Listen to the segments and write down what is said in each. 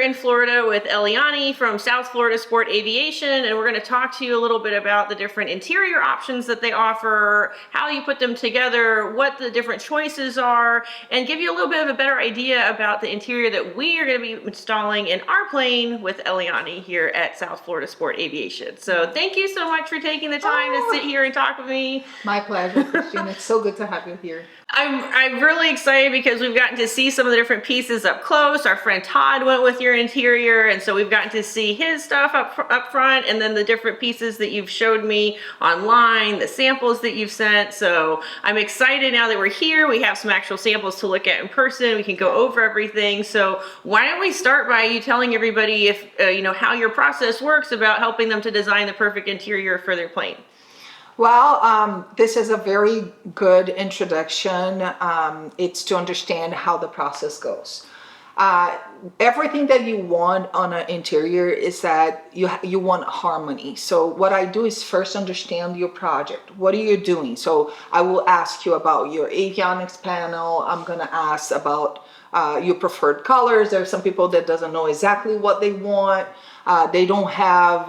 in Florida with Eliani from South Florida Sport Aviation, and we're going to talk to you a little bit about the different interior options that they offer, how you put them together, what the different choices are, and give you a little bit of a better idea about the interior that we are going to be installing in our plane with Eliani here at South Florida Sport Aviation. So thank you so much for taking the time to sit here and talk with me. My pleasure, Christine. It's so good to have you here. I'm really excited because we've gotten to see some of the different pieces up close. Our friend Todd went with your interior, and so we've gotten to see his stuff up front, and then the different pieces that you've showed me online, the samples that you've sent. So I'm excited now that we're here. We have some actual samples to look at in person. We can go over everything. So why don't we start by you telling everybody if how your process works about helping them to design the perfect interior for their plane. Well, this is a very good introduction. It's to understand how the process goes. Everything that you want on an interior is that you want harmony. So what I do is first understand your project. What are you doing? So I will ask you about your avionics panel. I'm going to ask about your preferred colors. There are some people that doesn't know exactly what they want. They don't have,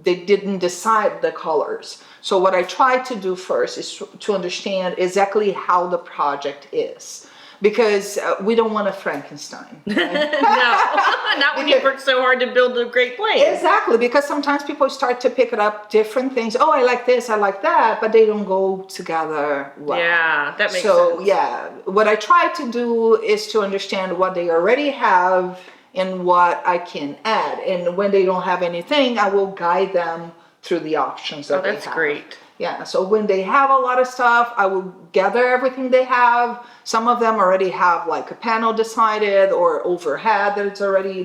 they didn't decide the colors. So what I try to do first is to understand exactly how the project is, because we don't want a Frankenstein. Right? No, not when you work so hard to build a great plane. Exactly, because sometimes people start to pick it up different things. Oh, I like this, I like that, but they don't go together well. Yeah, that makes sense. So yeah, what I try to do is to understand what they already have and what I can add. And when they don't have anything, I will guide them through the options that they have. That's great. Yeah, so when they have a lot of stuff, I will gather everything they have. Some of them already have like a panel decided or overhead that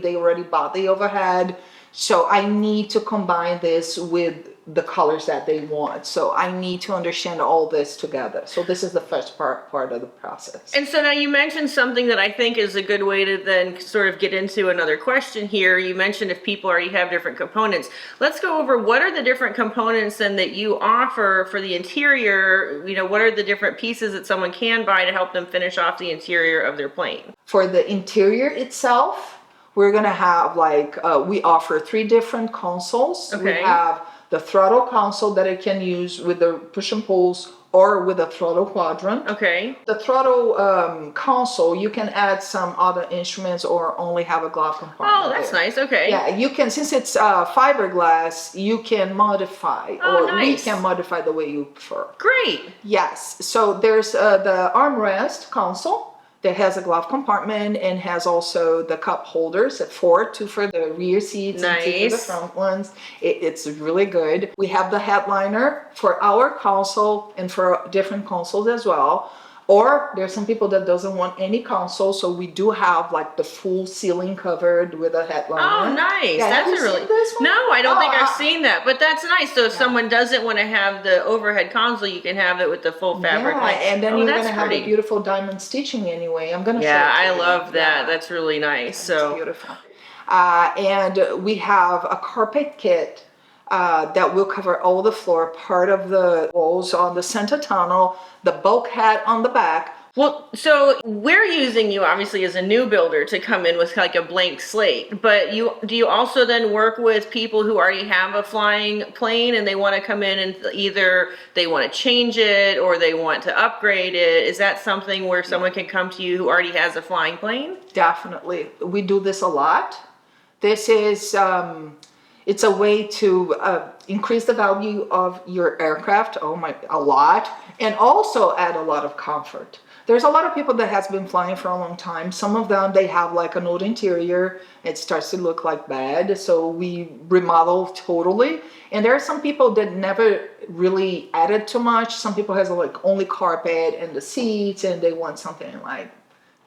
they already bought the overhead. So I need to combine this with the colors that they want. So I need to understand all this together. So this is the first part of the process. And so now you mentioned something that I think is a good way to then sort of get into another question here. You mentioned if people already have different components. Let's go over what are the different components then that you offer for the interior. What are the different pieces that someone can buy to help them finish off the interior of their plane? For the interior itself, we're going to have we offer 3 different consoles. Okay. We have the throttle console that I can use with the push and pulls or with a throttle quadrant. Okay. The throttle console, you can add some other instruments or only have a glove compartment. Oh, that's nice. Okay. Yeah, you can, since it's fiberglass, you can modify, or we can modify the way you prefer. Great. Yes. So there's the armrest console that has a glove compartment and has also the cup holders at 2 for the rear seats and 2 for the front ones. It's really good. We have the headliner for our console and for different consoles as well. Or there's some people that doesn't want any console, so we do have like the full ceiling covered with a headliner. Oh, nice. Yeah, That's have you seen this one? No, I don't think I've seen that, but that's nice. So if someone doesn't want to have the overhead console, you can have it with the full fabric. And then you're going to have a beautiful diamond stitching anyway. I'm going to show it to I you. love that. Yeah. That's really nice. So it's beautiful. And we have a carpet kit that will cover all the floor, part of the walls on the center tunnel, the bulkhead on the back. Well, so we're using you obviously as a new builder to come in with like a blank slate, but do you also then work with people who already have a flying plane and they want to come in and either they want to change it or they want to upgrade it? Is that something where someone can come to you who already has a flying plane? Definitely. We do this a lot. This is it's a way to increase the value of your aircraft, a lot, and also add a lot of comfort. There's a lot of people that has been flying for a long time. Some of them, they have like an old interior. It starts to look like bad, so we remodel totally. And there are some people that never really added too much. Some people has like only carpet and the seats, and they want something like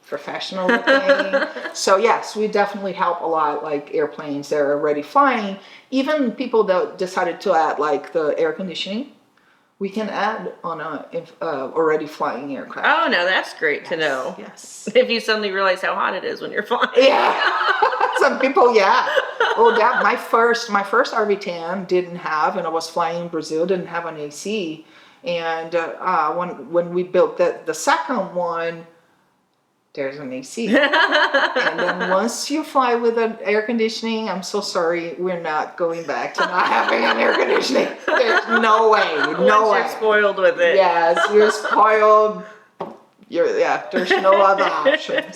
professional looking. So yes, we definitely help a lot, like airplanes that are already flying. Even people that decided to add like the air conditioning, we can add on a already flying aircraft. Oh, no, that's great to know. Yes. If you suddenly realize how hot it is when you're flying. Yeah. Some people, yeah. Oh, that my first RV-10 didn't have, and I was flying in Brazil, didn't have an AC. And when we built the second one, there's an AC. And then once you fly with an air conditioning, I'm so sorry, we're not going back to not having an air conditioning. There's no way, no Once way. you're spoiled with it. Yes, you're spoiled. There's no other option.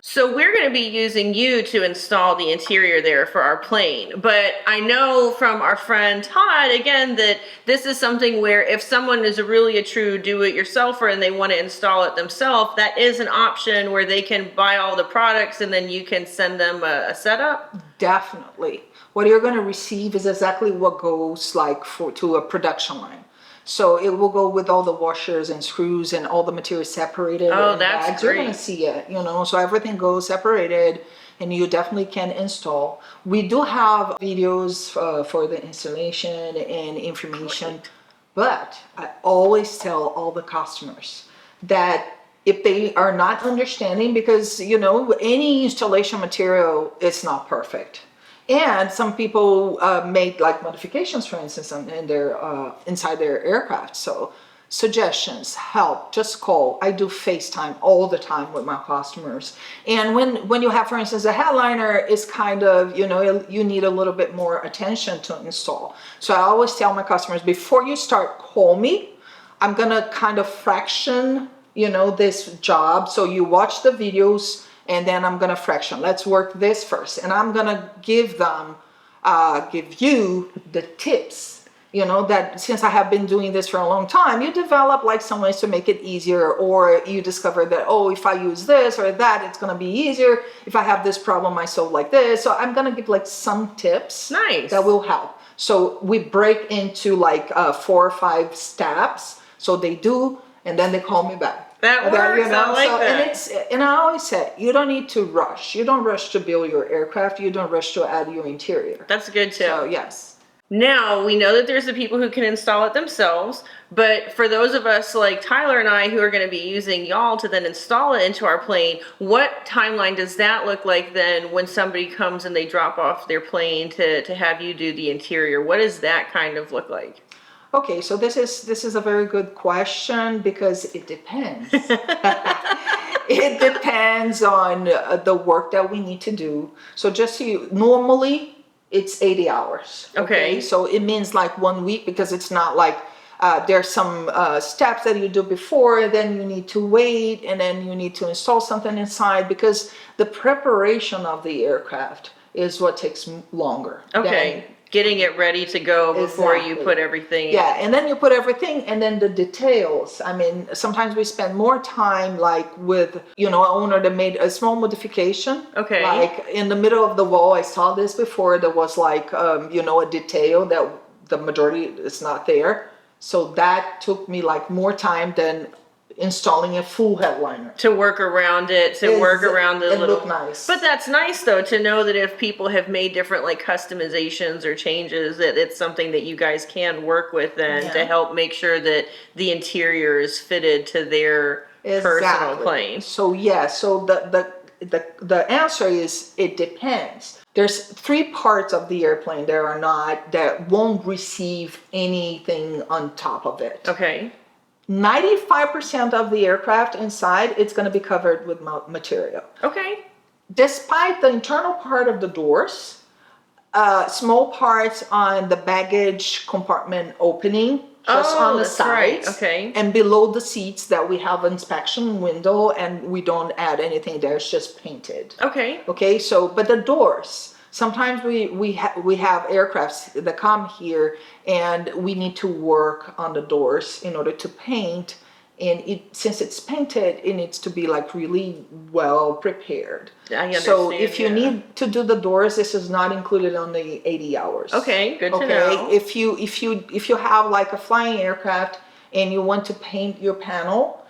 So we're going to be using you to install the interior there for our plane. But I know from our friend Todd, again, that this is something where if someone is really a true do-it-yourselfer and they want to install it themselves, that is an option where they can buy all the products and then you can send them a setup. Definitely. What you're going to receive is exactly what goes like to a production line. So it will go with all the washers and screws and all the material separated. Oh, in that's bags. You're going great. to see it, so everything goes separated and you definitely can install. We do have videos for the installation and information, but I always tell all the customers that if they are not understanding, because, any installation material is not perfect. And some people made like modifications, for instance, in their inside their aircraft. So suggestions, help, just call. I do FaceTime all the time with my customers. And when you have, for instance, a headliner is kind of, you need a little bit more attention to install. So I always tell my customers, before you start, call me. I'm gonna kind of fraction, this job. So you watch the videos, and then I'm gonna fraction. Let's work this first. And I'm gonna give you the tips, that since I have been doing this for a long time, you develop like some ways to make it easier, or you discover that, if I use this or that, it's gonna be easier. If I have this problem, I solve like this. So I'm gonna give like some tips Nice. that will help. So we break into like 4 or 5 steps. So they do, and then they call me back. That works. I like that. And I always say, you don't need to rush. You don't rush to build your aircraft. You don't rush to add your interior. That's good too. So yes. Now, we know that there's the people who can install it themselves, but for those of us like Tyler and I who are going to be using y'all to then install it into our plane, what timeline does that look like then when somebody comes and they drop off their plane to have you do the interior? What does that kind of look like? Okay, so this is a very good question because it depends. It depends on the work that we need to do. So just so normally it's 80 hours. Okay. So it means like 1 week, because it's not like there's some steps that you do before, then you need to wait, and then you need to install something inside, because the preparation of the aircraft is what takes longer. Okay. Getting it ready to go before you Exactly. put everything in. Yeah, and then you put everything, and then the details. I mean, sometimes we spend more time like with, an owner that made a small modification. Okay. Like in the middle of the wall, I saw this before, there was like, a detail that the majority is not there. So that took me like more time than installing a full headliner. To work around it, work around the it little. look nice. But that's nice though, to know that if people have made different like customizations or changes, that it's something that you guys can work with then to Yeah. help make sure that the interior is fitted to their personal Exactly. plane. So yeah, so the answer is it depends. There's 3 parts of the airplane that won't receive anything on top of it. Okay. 95% of the aircraft inside, it's going to be covered with material. Okay. Despite the internal part of the doors, small parts on the baggage compartment opening, just on the that's right. sides, Okay. and below the seats that we have inspection window, and we don't add anything there, it's just painted. Okay. Okay, so but the doors, sometimes we have aircrafts that come here and we need to work on the doors in order to paint, and since it's painted, it needs to be like really well prepared. I understand. So if you yeah. need to do the doors, this is not included on the 80 hours. Okay, good to know. If you have like a flying aircraft and you want to paint your panel,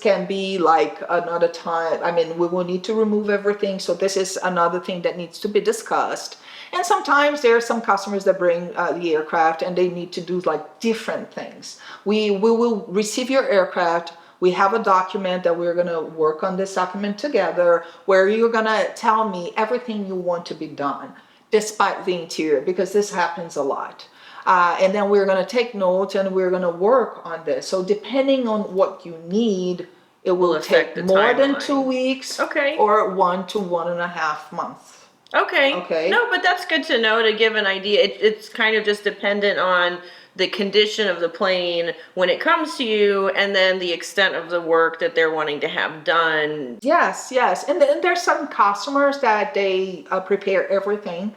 can be like another time. I mean, we will need to remove everything. So this is another thing that needs to be discussed. And sometimes there are some customers that bring the aircraft and they need to do like different things. We will receive your aircraft. We have a document that we're going to work on this document together, where you're going to tell me everything you want to be done, despite the interior, because this happens a lot. And then we're going to take notes and we're going to work on this. So depending on what you need, it will affect take the more than timeline. 2 weeks. Okay. Or 1 to 1.5 months. Okay. Okay. No, but that's good to know to give an idea. It's kind of just dependent on the condition of the plane when it comes to you, and then the extent of the work that they're wanting to have done. Yes, yes. And then there's some customers that they prepare everything,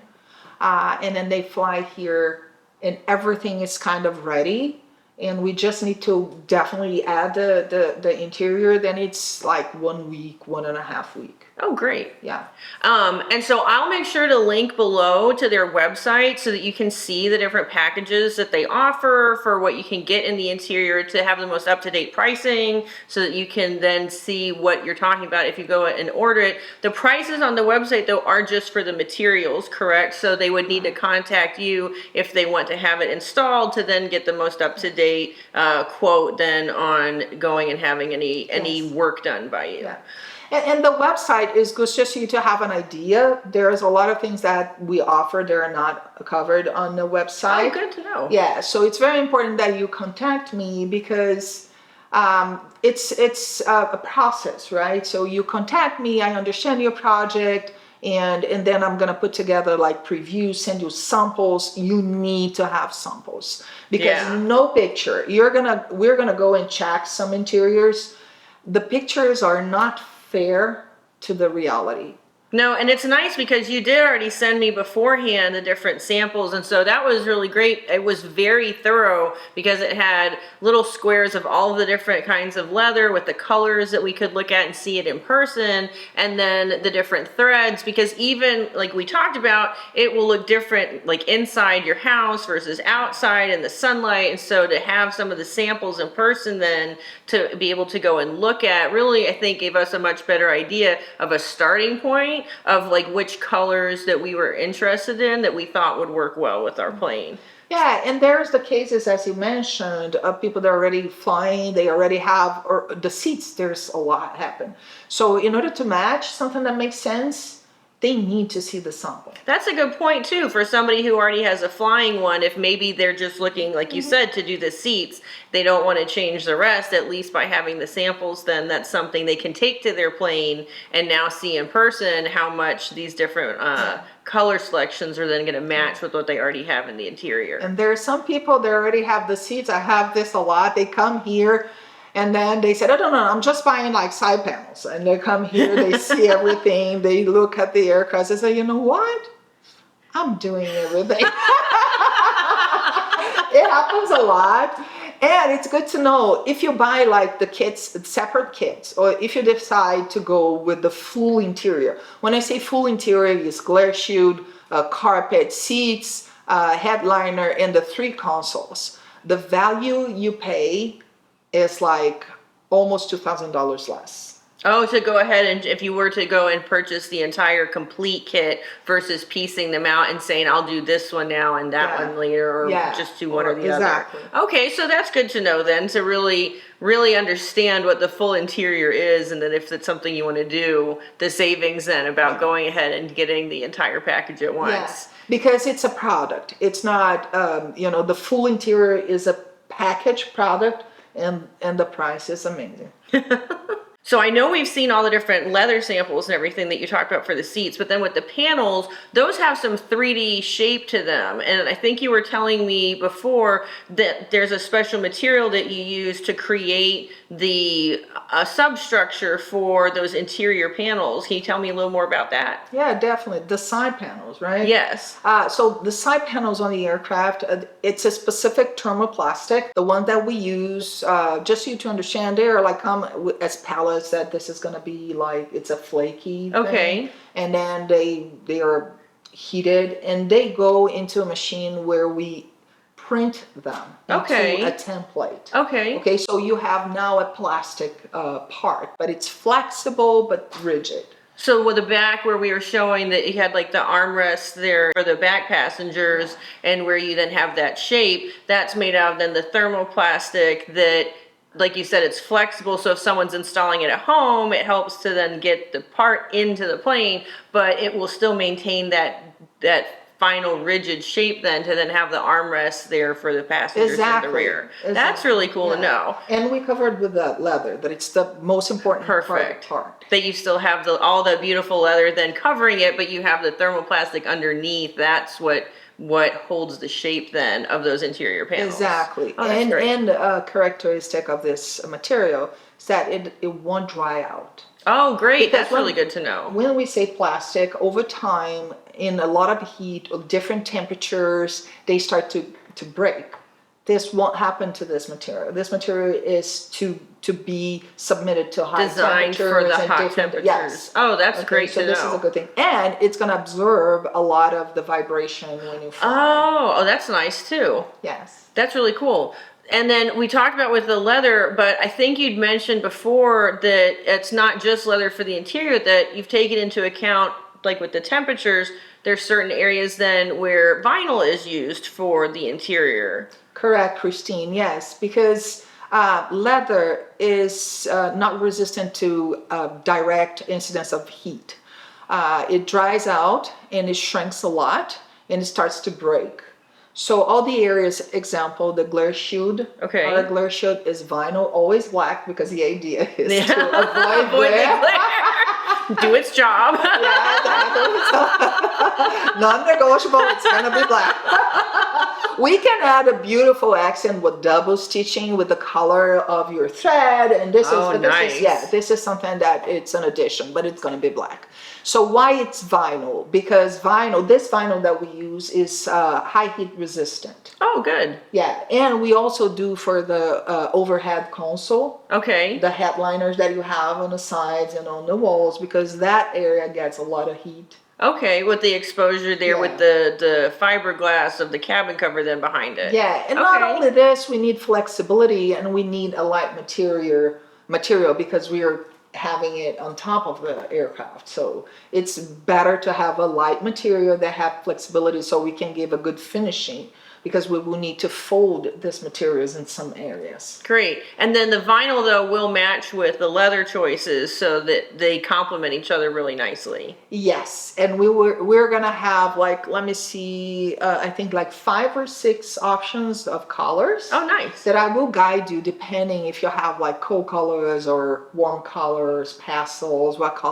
and then they fly here, and everything is kind of ready. And we just need to definitely add the interior. Then it's like 1 week, 1.5 week. Oh, great. Yeah. And so I'll make sure to link below to their website so that you can see the different packages that they offer for what you can get in the interior to have the most up-to-date pricing so that you can then see what you're talking about if you go and order it. The prices on the website though are just for the materials, correct? So they would need to contact you if they want to have it installed to then get the most up-to-date quote then on going and having any Yes. work done by you. Yeah. And the website is good just for you to have an idea. There's a lot of things that we offer that are not covered on the website. Oh, good to know. Yeah, so it's very important that you contact me because it's a process, right? So you contact me, I understand your project, and then I'm gonna put together like previews, send you samples. You need to have samples because Yeah. no picture. We're gonna go and check some interiors. The pictures are not fair to the reality. No, and it's nice because you did already send me beforehand the different samples, and so that was really great. It was very thorough because it had little squares of all of the different kinds of leather with the colors that we could look at and see it in person, and then the different threads, because even like we talked about, it will look different like inside your house versus outside in the sunlight, and so to have some of the samples in person then to be able to go and look at really, I think, gave us a much better idea of a starting point of like which colors that we were interested in that we thought would work well with our plane. Yeah, and there's the cases, as you mentioned, of people that are already flying, they already have, or the seats, there's a lot happen. So in order to match something that makes sense, they need to see the sample. That's a good point too for somebody who already has a flying one. If maybe they're just looking, like you said, to do the seats, they don't want to change the rest, at least by having the samples, then that's something they can take to their plane and now see in person how much these different color selections are then going to match with what they already have in the interior. And there are some people that already have the seats. I have this a lot. They come here and then they said, oh, no, I'm just buying like side panels. And they come here, they see everything, they look at the aircraft, they say, you know what? I'm doing everything. It happens a lot. And it's good to know if you buy like the kits, separate kits, or if you decide to go with the full interior. When I say full interior, it's glare shield, carpet, seats, headliner, and the 3 consoles. The value you pay is like almost $2,000 less. Oh, to go ahead and if you were to go and purchase the entire complete kit versus piecing them out and saying, I'll do this one now and that Yeah. one later, or Yeah. just do one or the Exactly. other. Okay, so that's good to know then, to really understand what the full interior is, and then if it's something you want to do, the savings then about going ahead and getting the entire package at once. Yes, because it's a product. It's not, the full interior is a packaged product, and the price is amazing. So I know we've seen all the different leather samples and everything that you talked about for the seats, but then with the panels, those have some 3D shape to them. And I think you were telling me before that there's a special material that you use to create the substructure for those interior panels. Can you tell me a little more about that? Yeah, definitely. The side panels, right? Yes. So the side panels on the aircraft, it's a specific thermoplastic. The one that we use, just so you to understand, they are like come as pallets that this is going to be like, it's a flaky thing. Okay. And then they are heated and they go into a machine where we print them Okay. into a template. Okay. Okay, so you have now a plastic part, but it's flexible but rigid. So with the back where we were showing that you had like the armrest there for the back passengers and where you then have that shape, that's made out of then the thermoplastic that, like you said, it's flexible. So if someone's installing it at home, it helps to then get the part into the plane, but it will still maintain that final rigid shape then to then have the armrests there for the passengers in the rear. That's Exactly. really cool to Yeah. know. And we covered with the leather, that it's the most important Perfect. part. That you still have all the beautiful leather then covering it, but you have the thermoplastic underneath. That's what holds the shape then of those interior panels. Exactly. Oh, that's great. And a characteristic of this material is that it won't dry out. Oh, great. Because That's really good to know. When we say plastic, over time, in a lot of heat or different temperatures, they start to break. This won't happen to this material. This material is to be submitted to high Designed temperatures for the and hot different- temperatures. Yes. Oh, that's Okay, great so to this is know. a good thing, and it's going to absorb a lot of the vibration when you fly. Oh, that's nice too. Yes. That's really cool. And then we talked about with the leather, but I think you'd mentioned before that it's not just leather for the interior, that you've taken into account, like with the temperatures, there's certain areas then where vinyl is used for the interior. Correct, Christine. Yes, because leather is not resistant to direct incidence of heat. It dries out and it shrinks a lot and it starts to break. So all the areas, example, the glare shield. Okay. Our glare shield is vinyl, always black, because the idea is Yeah. to avoid Avoid the glare. glare. Do its job. Yeah, exactly. Non-negotiable, it's gonna be black. We can add a beautiful accent with double stitching with the color of your thread, and this Oh, is nice. this is something that it's an addition, but it's gonna be black. So why it's vinyl? Because this vinyl that we use is high heat resistant. Oh, good. Yeah, and we also do for the overhead console, Okay. the headliners that you have on the sides and on the walls, because that area gets a lot of heat. Okay, with the exposure there Yeah. with the fiberglass of the cabin cover then behind it. Yeah, and not Okay. only this, we need flexibility and we need a light material because we are having it on top of the aircraft. So it's better to have a light material that have flexibility so we can give a good finishing, because we will need to fold these materials in some areas. Great. And then the vinyl though will match with the leather choices so that they complement each other really nicely. Yes, and we're gonna have, like, let me see, I think like 5 or 6 options of colors. Oh, nice. That I will guide you depending if you have like cool colors or warm colors, pastels, what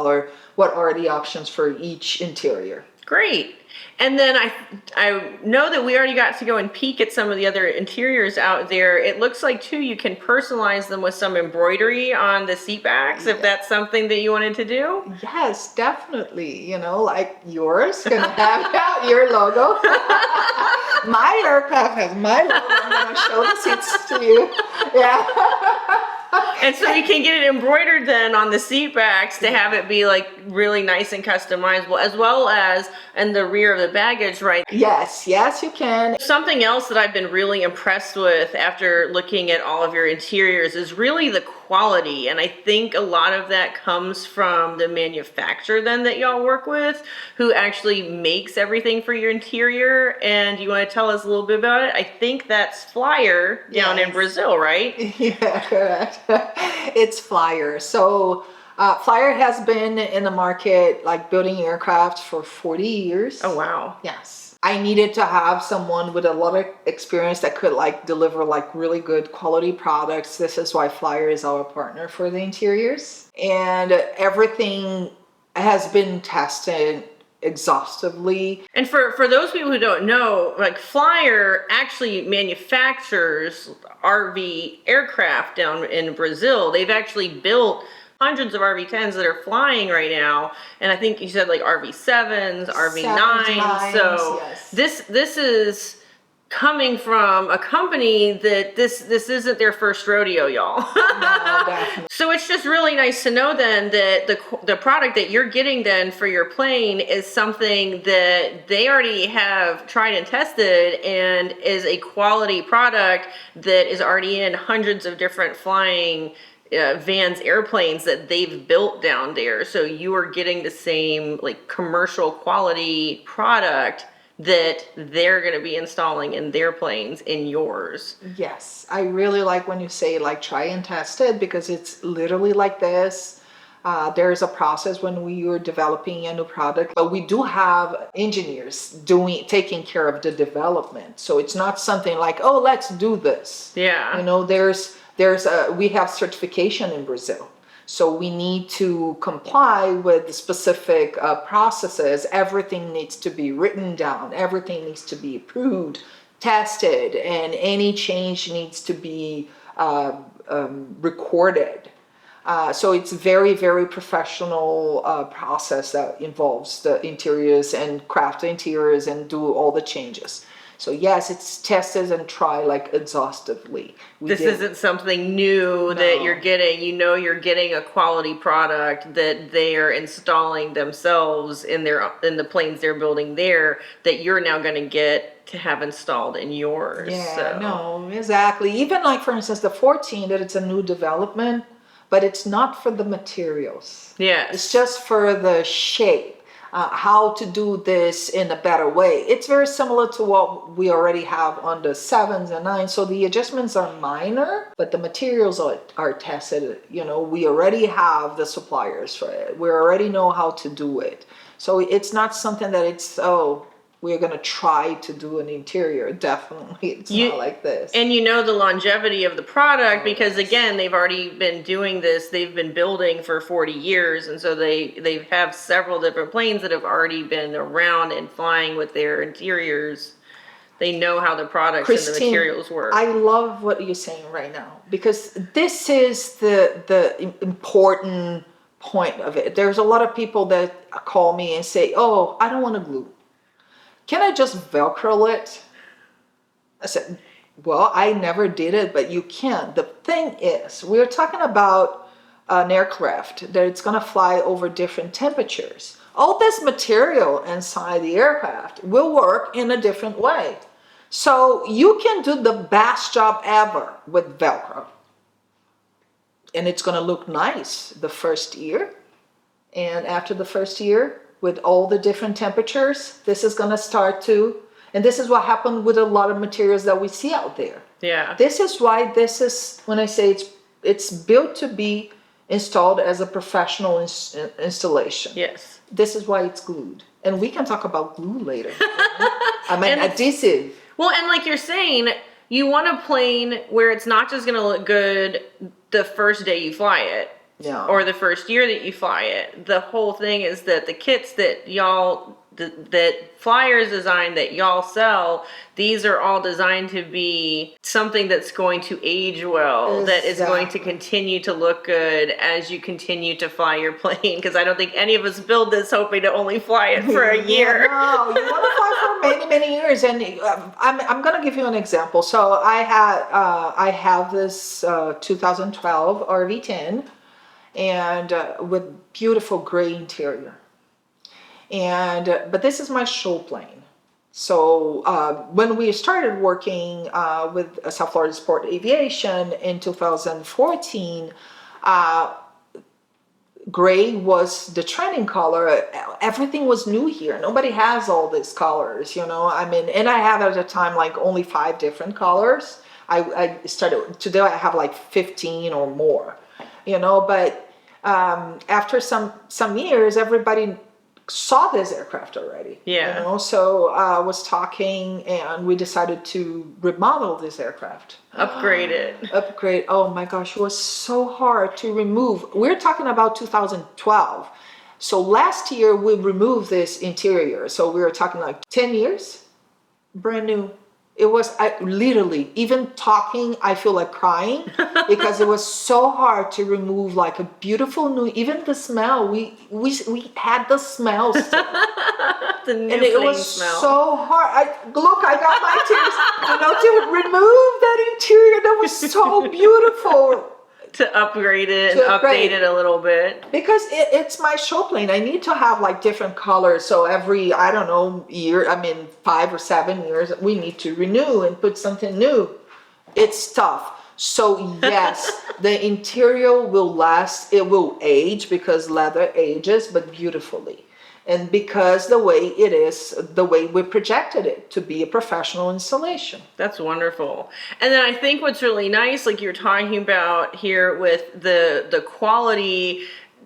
are the options for each interior. Great. And then I know that we already got to go and peek at some of the other interiors out there. It looks like too you can personalize them with some embroidery on the seat backs, if that's something that you wanted to do. Yes, definitely. You know, like yours gonna have your logo. My aircraft has my logo. I'm gonna show the seats to you. Yeah. And so you can get it embroidered then on the seat backs to have it be like really nice and customizable, as well as in the rear of the baggage, right? Yes, you can. Something else that I've been really impressed with after looking at all of your interiors is really the quality. And I think a lot of that comes from the manufacturer then that y'all work with, who actually makes everything for your interior. And you want to tell us a little bit about it? I think that's Flyer down in Yes. Brazil, right? Yeah, correct. It's Flyer. So Flyer has been in the market, like building aircraft, for 40 years. Oh, wow. Yes. I needed to have someone with a lot of experience that could like deliver like really good quality products. This is why Flyer is our partner for the interiors. And everything has been tested exhaustively. And for those people who don't know, like Flyer actually manufactures RV aircraft down in Brazil. They've actually built hundreds of RV-10s that are flying right now, and I think you said like RV-7s, RV-9s. So yes. this is coming from a company that this isn't their first rodeo, y'all. No, definitely. So it's just really nice to know then that the product that you're getting then for your plane is something that they already have tried and tested and is a quality product that is already in hundreds of different flying Vans airplanes that they've built down there. So you are getting the same like commercial quality product that they're going to be installing in their planes in yours. Yes, I really like when you say like try and test it, because it's literally like this. There's a process when we are developing a new product, but we do have engineers taking care of the development. So it's not something like, oh, let's do this. Yeah. You know, we have certification in Brazil. So we need to comply with specific processes. Everything needs to be written down. Everything needs to be approved, tested, and any change needs to be recorded. So it's very, very professional process that involves the interiors and craft the interiors and do all the changes. So yes, it's tested and tried like exhaustively. This isn't something new that you're getting. You know, you're getting a quality product that they are installing themselves in the planes they're building there, that you're now going to get to have installed in yours. Yeah, so. no, exactly. Even like, for instance, the 14, that it's a new development, but it's not for the materials. Yes. It's just for the shape. How to do this in a better way. It's very similar to what we already have on the 7s and 9s. So the adjustments are minor, but the materials are tested. You know, we already have the suppliers for it. We already know how to do it. So it's not something that it's, oh, we're going to try to do an interior. Definitely, it's not like this. And you know the longevity of the product because, again, they've already been doing this. They've been building for 40 years. And so they have several different planes that have already been around and flying with their interiors. They know how the products and the materials work. I love what you're saying right now, because this is the important point of it. There's a lot of people that call me and say, oh, I don't want to glue. Can I just Velcro it? I said, well, I never did it, but you can. The thing is, we're talking about an aircraft that it's going to fly over different temperatures. All this material inside the aircraft will work in a different way. So you can do the best job ever with Velcro. And it's going to look nice the first year. And after the first year, with all the different temperatures, this is going to start to, and this is what happened with a lot of materials that we see out there. Yeah. This is why this is, when I say it's built to be installed as a professional installation. Yes. This is why it's glued. And we can talk about glue later. I mean, adhesive. Well, and like you're saying, you want a plane where it's not just going to look good the first day you fly it. Yeah. Or the first year that you fly it. The whole thing is that the kits that that Flyers design that y'all sell, these are all designed to be something that's going to age well, that is going to continue to look good as you continue to fly your plane. Because I don't think any of us build this hoping to only fly it for a year. No, you want to fly for many, many years. And I'm going to give you an example. So I have this 2012 RV10. And with beautiful gray interior. And but this is my show plane. So when we started working with South Florida Sport Aviation in 2014, gray was the trending color. Everything was new here. Nobody has all these colors, you know. I mean, and I had at the time like only 5 different colors. I started, today I have like 15 or more, you know, but after some years, everybody saw this aircraft already. Yeah. You know, so I was talking, and we decided to remodel this aircraft. Upgrade it. Upgrade. Oh my gosh, it was so hard to remove. We're talking about 2012. So last year we removed this interior. So we were talking like 10 years, brand new. It was, I literally, even talking, I feel like crying because it was so hard to remove like a beautiful new, even the smell, we had the smell still. The new and it was smell. So hard. I got my tears, you know, to remove that interior that was so beautiful. To upgrade it and update it a little bit. Because it's my show plane. I need to have like different colors. So every, I don't know, year, 5 or 7 years, we need to renew and put something new. It's tough. So yes, the interior will last. It will age because leather ages, but beautifully. And because the way it is, the way we projected it to be a professional installation. That's wonderful. And then I think what's really nice, like you're talking about here with the quality,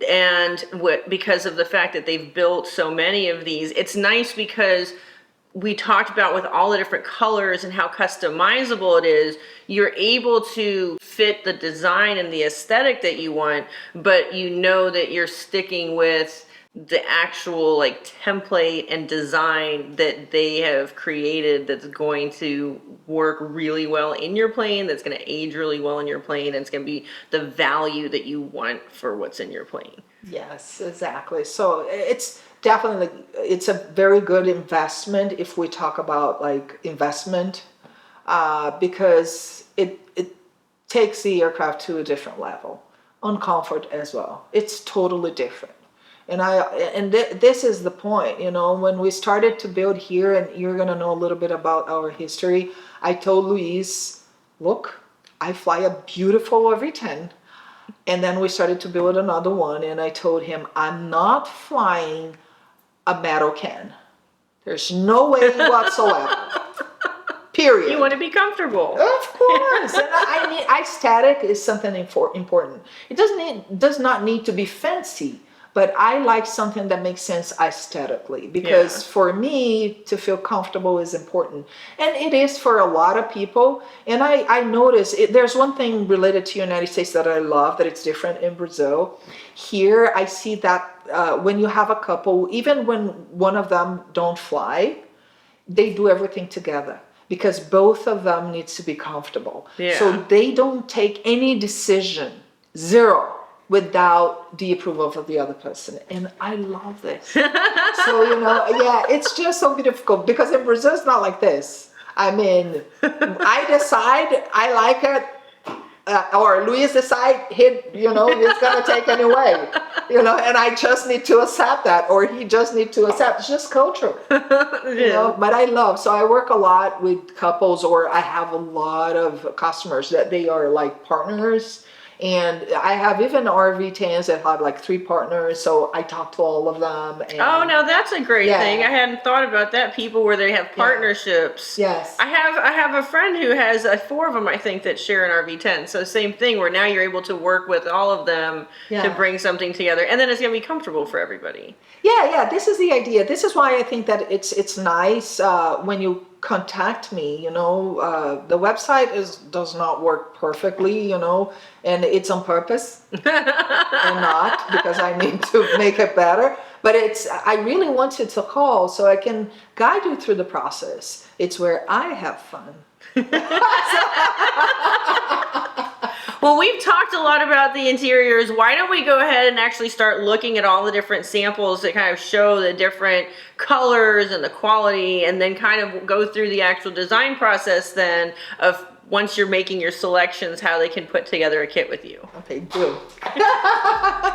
And because of the fact that they've built so many of these, it's nice because we talked about with all the different colors and how customizable it is, you're able to fit the design and the aesthetic that you want, but you know that you're sticking with the actual like template and design that they have created that's going to work really well in your plane, that's going to age really well in your plane, and it's going to be the value that you want for what's in your plane. Yes, exactly. So it's definitely, it's a very good investment if we talk about like investment, because it takes the aircraft to a different level on comfort as well. It's totally different. And this is the point, you know, when we started to build here, and you're going to know a little bit about our history, I told Luis, look, I fly a beautiful RV-10. And then we started to build another one, and I told him, I'm not flying a metal can. There's no way whatsoever. Period. You want to be comfortable. Of course. And I mean, aesthetic is something important. It does not need to be fancy, but I like something that makes sense aesthetically, because for me to feel comfortable is important. And it is for a lot of people. And I notice there's one thing related to the United States that I love, that it's different in Brazil. Here I see that when you have a couple, even when one of them don't fly, they do everything together, because both of them needs to be comfortable. Yeah. So they don't take any decision, zero, without the approval of the other person. And I love this. So, you know, yeah, it's just so beautiful, because in Brazil it's not like this. I mean, I decide I like it, or Luis decide you know, it's gonna take anyway, you know, and I just need to accept that, or he just need to accept. It's just culture, you know. But I love, so I work a lot with couples, or I have a lot of customers that they are like partners. And I have even RV-10s that have like 3 partners, so I talk to all of them. And oh, now that's a great thing. I hadn't thought about that. People where they have partnerships. Yes. I have a friend who has 4 of them, I think, that share an RV-10. So same thing, where now you're able to work with all of them to bring something together, and then it's going to be comfortable for everybody. Yeah, this is the idea. This is why I think that it's nice when you contact me, you know. The website does not work perfectly, you know, and it's on purpose and not because I need to make it better. But I really want you to call so I can guide you through the process. It's where I have fun. Well, we've talked a lot about the interiors. Why don't we go ahead and actually start looking at all the different samples that kind of show the different colors and the quality, and then kind of go through the actual design process then of, once you're making your selections, how they can put together a kit with you. Okay, do.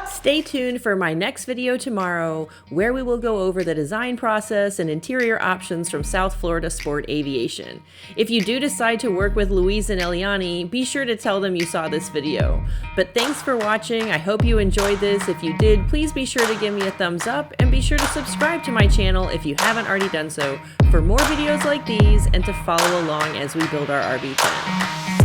Stay tuned for my next video tomorrow, where we will go over the design process and interior options from South Florida Sport Aviation. If you do decide to work with Luis and Eliane, be sure to tell them you saw this video. But thanks for watching. I hope you enjoyed this. If you did, please be sure to give me a thumbs up, and be sure to subscribe to my channel if you haven't already done so, for more videos like these and to follow along as we build our RV-10.